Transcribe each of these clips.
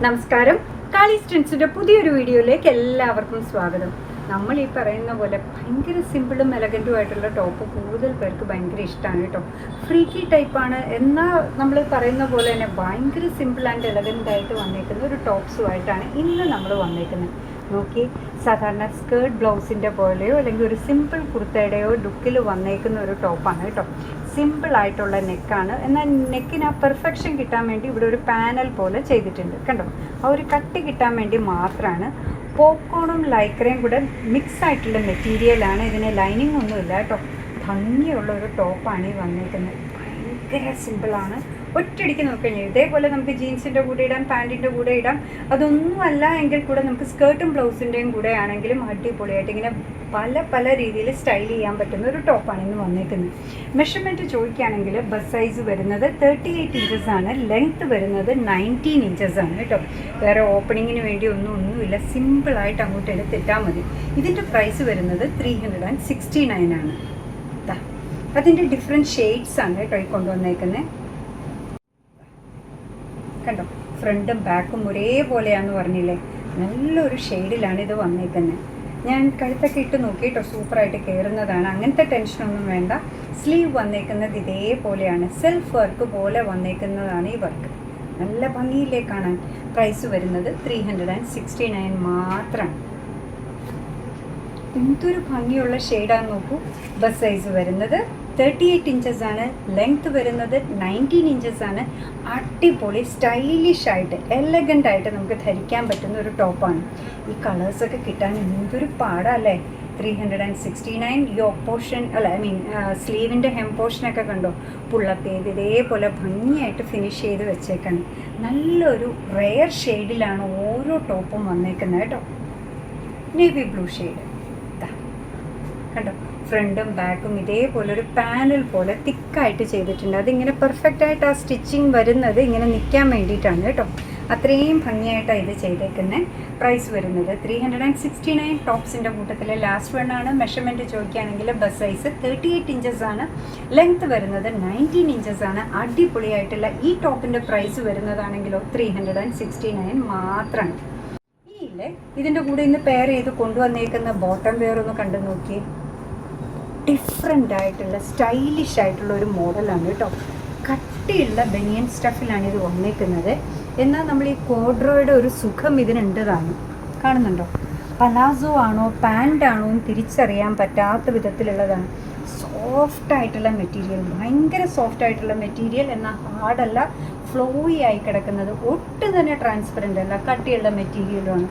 നമസ്കാരം. കാളി സ്ട്രിൻസിൻ്റെ പുതിയൊരു വീഡിയോയിലേക്ക് എല്ലാവർക്കും സ്വാഗതം. നമ്മൾ ഈ പറയുന്ന പോലെ ഭയങ്കര സിമ്പിളും എലഗൻറ്റും ആയിട്ടുള്ള ടോപ്പ് കൂടുതൽ പേർക്ക് ഭയങ്കര ഇഷ്ടമാണ് കേട്ടോ. ഫ്രീക്കി ടൈപ്പാണ്, എന്നാൽ നമ്മൾ പറയുന്ന പോലെ തന്നെ ഭയങ്കര സിമ്പിൾ ആൻഡ് എലഗൻ്റ് ആയിട്ട് വന്നേക്കുന്ന ഒരു ടോപ്സുമായിട്ടാണ് ഇന്ന് നമ്മൾ വന്നേക്കുന്നത്. നോക്കി, സാധാരണ സ്കേർട്ട് ബ്ലൗസിൻ്റെ പോലെയോ അല്ലെങ്കിൽ ഒരു സിമ്പിൾ കുർത്തയുടെയോ ലുക്കിൽ വന്നേക്കുന്ന ഒരു ടോപ്പാണ് കേട്ടോ. സിമ്പിളായിട്ടുള്ള നെക്കാണ്, എന്നാൽ നെക്കിന് ആ പെർഫെക്ഷൻ കിട്ടാൻ വേണ്ടി ഇവിടെ ഒരു പാനൽ പോലെ ചെയ്തിട്ടുണ്ട് കണ്ടോ. ആ ഒരു കട്ടി കിട്ടാൻ വേണ്ടി മാത്രമാണ്. പോപ്കോണും ലൈക്രയും കൂടെ മിക്സ് ആയിട്ടുള്ള മെറ്റീരിയലാണ്. ഇതിന് ലൈനിങ് ഒന്നുമില്ല കേട്ടോ. ഭംഗിയുള്ള ഒരു ടോപ്പാണ് ഈ വന്നേക്കുന്നത്. ഭയങ്കര സിമ്പിളാണ്. ഒറ്റയടിക്ക് നോക്കിക്കഴിഞ്ഞാൽ ഇതേപോലെ നമുക്ക് ജീൻസിൻ്റെ കൂടെ ഇടാം, പാൻറ്റിൻ്റെ കൂടെ ഇടാം. അതൊന്നും അല്ല എങ്കിൽ കൂടെ നമുക്ക് സ്കേർട്ടും ബ്ലൗസിൻ്റെയും കൂടെ ആണെങ്കിലും അടിപൊളിയായിട്ട് ഇങ്ങനെ പല രീതിയിൽ സ്റ്റൈൽ ചെയ്യാൻ പറ്റുന്ന ഒരു ടോപ്പാണ് ഇന്ന് വന്നേക്കുന്നത്. മെഷർമെൻറ്റ് ചോദിക്കുകയാണെങ്കിൽ ബസ് സൈസ് വരുന്നത് 38 ഇഞ്ചസ് ആണ്, ലെങ്ത്ത് വരുന്നത് 19 ഇഞ്ചസ് ആണ് കേട്ടോ. വേറെ ഓപ്പണിങ്ങിന് വേണ്ടി ഒന്നുമില്ല, സിമ്പിളായിട്ട് അങ്ങോട്ട് എടുത്തിട്ടാൽ മതി. ഇതിൻ്റെ പ്രൈസ് വരുന്നത് 369 ആണ്. അതിൻ്റെ ഡിഫറെൻറ്റ് ഷെയ്ഡ്സ് ആണ് കേട്ടോ ഈ കൊണ്ടുവന്നേക്കുന്നത്. കണ്ടോ, ഫ്രണ്ടും ബാക്കും ഒരേപോലെയാണെന്ന് പറഞ്ഞില്ലേ, നല്ലൊരു ഷെയ്ഡിലാണ് ഇത് വന്നേക്കുന്നത്. ഞാൻ കഴുത്തൊക്കെ ഇട്ട് നോക്കിയിട്ടോ, സൂപ്പറായിട്ട് കയറുന്നതാണ്, അങ്ങനത്തെ ടെൻഷനൊന്നും വേണ്ട. സ്ലീവ് വന്നേക്കുന്നത് ഇതേപോലെയാണ്, സെൽഫ് വർക്ക് പോലെ വന്നേക്കുന്നതാണ് ഈ വർക്ക്. നല്ല ഭംഗിയിലേ കാണാൻ. പ്രൈസ് വരുന്നത് 369 മാത്രമാണ്. എന്തൊരു ഭംഗിയുള്ള ഷെയ്ഡാന്ന് നോക്കൂ. ബസ് സൈസ് വരുന്നത് 38 ഇഞ്ചസ് ആണ്, ലെങ്ത്ത് വരുന്നത് 19 ഇഞ്ചസ് ആണ്. അടിപൊളി സ്റ്റൈലിഷ് ആയിട്ട് എലഗൻ്റ് ആയിട്ട് നമുക്ക് ധരിക്കാൻ പറ്റുന്ന ഒരു ടോപ്പാണ്. ഈ കളേഴ്സൊക്കെ കിട്ടാൻ എന്തൊരു പാടല്ലേ. 369. ഈ ഓപ്പോഷൻ സ്ലീവിൻ്റെ ഹെം പോർഷനൊക്കെ കണ്ടോ, പുള്ളപ്പ് ചെയ്ത് ഇതേപോലെ ഭംഗിയായിട്ട് ഫിനിഷ് ചെയ്ത് വെച്ചേക്കണം. നല്ലൊരു റെയർ ഷെയ്ഡിലാണ് ഓരോ ടോപ്പും വന്നേക്കുന്നത് കേട്ടോ. നേവി ബ്ലൂ ഷെയ്ഡ് കണ്ടോ. ഫ്രണ്ടും ബാക്കും ഇതേപോലെ ഒരു പാനൽ പോലെ തിക്കായിട്ട് ചെയ്തിട്ടുണ്ട്. അതിങ്ങനെ പെർഫെക്റ്റായിട്ട് ആ സ്റ്റിച്ചിങ് വരുന്നത് ഇങ്ങനെ നിൽക്കാൻ വേണ്ടിയിട്ടാണ് കേട്ടോ. അത്രയും ഭംഗിയായിട്ടാണ് ഇത് ചെയ്തേക്കുന്നത്. പ്രൈസ് വരുന്നത് 369. ടോപ്സിൻ്റെ കൂട്ടത്തിൽ ലാസ്റ്റ് വണ്ണാണ്. മെഷർമെൻറ്റ് ചോദിക്കുകയാണെങ്കിൽ ബസ് സൈസ് 38 ഇഞ്ചസ് ആണ്, ലെങ്ത്ത് വരുന്നത് 19 ഇഞ്ചസ് ആണ്. അടിപൊളിയായിട്ടുള്ള ഈ ടോപ്പിൻ്റെ പ്രൈസ് വരുന്നതാണെങ്കിലോ 369 മാത്രമാണ്. ഇതിൻ്റെ കൂടെ ഇന്ന് പെയർ ചെയ്ത് കൊണ്ടുവന്നേക്കുന്ന ബോട്ടം വെയർ ഒന്ന് കണ്ടു നോക്കിയേ. ഡിഫറെൻ്റ് ആയിട്ടുള്ള സ്റ്റൈലിഷ് ആയിട്ടുള്ള ഒരു മോഡലാണ് കേട്ടോ. കട്ടിയുള്ള ബനിയൻ സ്റ്റഫിലാണ് ഇത് വന്നേക്കുന്നത്. എന്നാൽ നമ്മൾ ഈ കോഡ്രോയുടെ ഒരു സുഖം ഇതിനുണ്ടതാണ്. കാണുന്നുണ്ടോ? പലാസോ ആണോ പാൻ്റാണോ എന്ന് തിരിച്ചറിയാൻ പറ്റാത്ത വിധത്തിലുള്ളതാണ്. സോഫ്റ്റായിട്ടുള്ള മെറ്റീരിയൽ, ഭയങ്കര സോഫ്റ്റായിട്ടുള്ള മെറ്റീരിയൽ, എന്നാൽ ഹാർഡല്ല, ഫ്ലോയി ആയി കിടക്കുന്നത്, ഒട്ടും തന്നെ ട്രാൻസ്പെറൻ്റ് അല്ല, കട്ടിയുള്ള മെറ്റീരിയലുമാണ്.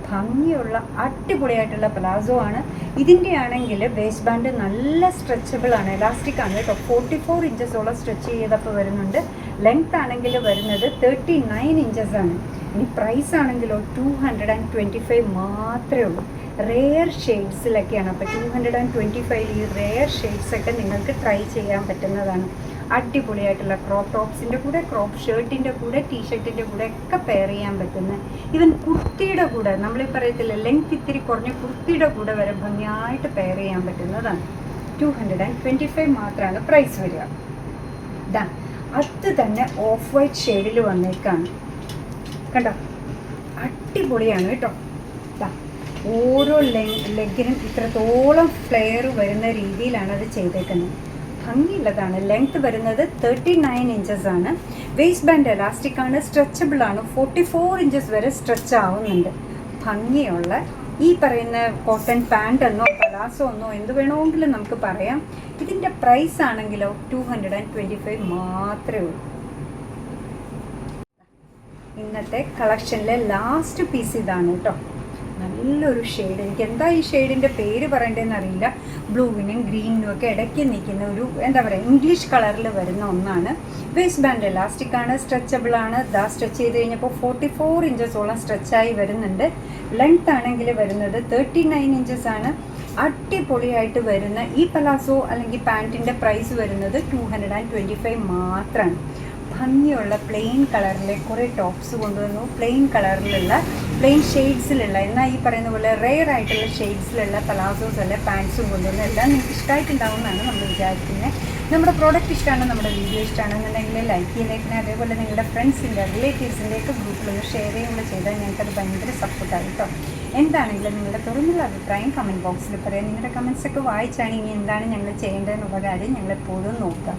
ഭംഗിയുള്ള അടിപൊളിയായിട്ടുള്ള പ്ലാസോ ആണ്. ഇതിൻ്റെ ആണെങ്കിൽ വേസ്റ്റ് ബാൻഡ് നല്ല സ്ട്രെച്ചബിൾ ആണ്, എലാസ്റ്റിക് ആണ് കേട്ടോ. 44 ഇഞ്ചസോളം സ്ട്രെച്ച് ചെയ്തപ്പോൾ വരുന്നുണ്ട്. ലെങ്ത് ആണെങ്കിൽ വരുന്നത് 39 ഇഞ്ചസ് ആണ്. ഇനി പ്രൈസ് ആണെങ്കിലോ 225 മാത്രമേ ഉള്ളൂ. റെയർ ഷെയ്ഡ്സിലൊക്കെയാണ്. അപ്പോൾ 225 ഈ റെയർ ഷെയ്ഡ്സൊക്കെ നിങ്ങൾക്ക് ട്രൈ ചെയ്യാൻ പറ്റുന്നതാണ്. അടിപൊളിയായിട്ടുള്ള ക്രോപ്പ് ടോപ്സിൻ്റെ കൂടെ, ക്രോപ്പ് ഷർട്ടിൻ്റെ കൂടെ, ടീഷർട്ടിൻ്റെ കൂടെ ഒക്കെ പെയർ ചെയ്യാൻ പറ്റുന്ന, ഈവൻ കുർത്തിയുടെ കൂടെ, നമ്മളീ പറയത്തില്ല ലെങ്ത് ഇത്തിരി കുറഞ്ഞ കുർത്തിയുടെ കൂടെ വരെ ഭംഗിയായിട്ട് പെയർ ചെയ്യാൻ പറ്റുന്നതാണ്. 225 മാത്രമാണ് പ്രൈസ് വരിക. അത് തന്നെ ഓഫ് വൈറ്റ് ഷെയ്ഡിൽ വന്നേക്കാണ് കണ്ടോ. അടിപൊളിയാണ് കേട്ടോ. ഓരോ ലെഗിനും ഇത്രത്തോളം ഫ്ലെയർ വരുന്ന രീതിയിലാണ് അത് ചെയ്തേക്കുന്നത്. ഭംഗിയുള്ളതാണ്. ലെങ്ത്ത് വരുന്നത് 39 ഇഞ്ചസ് ആണ്. വേസ്റ്റ് ബാൻഡ് എലാസ്റ്റിക് ആണ്, സ്ട്രെച്ചബിൾ ആണ്. 44 ഇഞ്ചസ് വരെ സ്ട്രെച്ച് ആവുന്നുണ്ട്. ഭംഗിയുള്ള ഈ പറയുന്ന കോട്ടൺ പാൻറ് എന്നോ പലാസോ എന്നോ എന്ത് വേണമെങ്കിലും നമുക്ക് പറയാം. ഇതിൻ്റെ പ്രൈസ് ആണെങ്കിലോ 225 മാത്രമേ ഉള്ളൂ. ഇന്നത്തെ കളക്ഷനിലെ ലാസ്റ്റ് പീസ് ഇതാണ് കേട്ടോ. നല്ലൊരു ഷെയ്ഡ്. എനിക്ക് എന്താ ഈ ഷെയ്ഡിൻ്റെ പേര് പറയേണ്ടതെന്ന് അറിയില്ല. ബ്ലൂവിനും ഗ്രീനിനും ഒക്കെ ഇടയ്ക്ക് നിൽക്കുന്ന ഒരു എന്താ പറയുക, ഇംഗ്ലീഷ് കളറിൽ വരുന്ന ഒന്നാണ്. വേസ്റ്റ് ബാൻഡ് എലാസ്റ്റിക് ആണ്, സ്ട്രെച്ചബിൾ ആണ്. സ്ട്രെച്ച് ചെയ്ത് കഴിഞ്ഞപ്പോൾ 44 ഇഞ്ചസോളം സ്ട്രെച്ചായി വരുന്നുണ്ട്. ലെങ്ത് ആണെങ്കിൽ വരുന്നത് 39 ഇഞ്ചസ് ആണ്. അടിപൊളിയായിട്ട് വരുന്ന ഈ പലാസോ അല്ലെങ്കിൽ പാൻറ്റിൻ്റെ പ്രൈസ് വരുന്നത് 225 മാത്രമാണ്. ഭംഗിയുള്ള പ്ലെയിൻ കളറിലെ കുറേ ടോപ്സ് കൊണ്ടുവന്നു. പ്ലെയിൻ ഷെയ്ഡ്സിലുള്ള, എന്നാൽ ഈ പറയുന്ന പോലെ റെയർ ആയിട്ടുള്ള ഷെയ്ഡ്സിലുള്ള പലാസോസ് അല്ല പാൻസും കൊണ്ടുവന്നു. എല്ലാം നിങ്ങൾക്ക് ഇഷ്ടമായിട്ടുണ്ടാവുമെന്നാണ് നമ്മൾ വിചാരിക്കുന്നത്. നമ്മുടെ പ്രോഡക്റ്റ് ഇഷ്ടമാണ്, നമ്മുടെ വീഡിയോ ഇഷ്ടമാണെന്നുണ്ടെങ്കിൽ ലൈക്ക് ചെയ്തേക്കണേ. അതേപോലെ നിങ്ങളുടെ ഫ്രണ്ട്സിൻ്റെ റിലേറ്റീവ്സിൻ്റെ ഒക്കെ ഗ്രൂപ്പിലൊന്ന് ഷെയർ ചെയ്യുമ്പോൾ ചെയ്താൽ ഞങ്ങൾക്കത് ഭയങ്കര സപ്പോർട്ടാണ് കേട്ടോ. എന്താണെങ്കിലും നിങ്ങളുടെ തുറന്നുള്ള അഭിപ്രായം കമൻറ്റ് ബോക്സിൽ പറയാം. നിങ്ങളുടെ കമൻസൊക്കെ വായിച്ചാണ് ഇനി എന്താണ് ഞങ്ങൾ ചെയ്യേണ്ടതെന്നുള്ള കാര്യം ഞങ്ങളെപ്പോഴും നോക്കുക.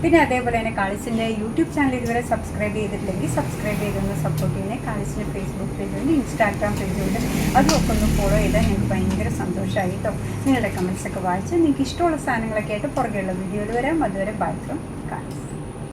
പിന്നെ അതേപോലെ തന്നെ കാളിസിൻ്റെ യൂട്യൂബ് ചാനൽ ഇതുവരെ സബ്സ്ക്രൈബ് ചെയ്തിട്ടില്ലെങ്കിൽ സബ്സ്ക്രൈബ് ചെയ്തൊന്ന് സപ്പോർട്ട് ചെയ്യുന്നത്. കാളിസിൻ്റെ ഫേസ്ബുക്ക് പേജുണ്ട്, ഇൻസ്റ്റാഗ്രാം പേജുണ്ട്, അതുമൊക്കെ ഒന്ന് ഫോളോ ചെയ്താൽ ഞങ്ങൾക്ക് ഭയങ്കര സന്തോഷമായി കേട്ടോ. നിങ്ങളുടെ കമൻസൊക്കെ വായിച്ച് നിങ്ങൾക്ക് ഇഷ്ടമുള്ള സാധനങ്ങളൊക്കെ ആയിട്ട് പുറകെയുള്ള വീഡിയോയിൽ വരാം. അതുവരെ ബൈ ഫ്രം കാളിസ്.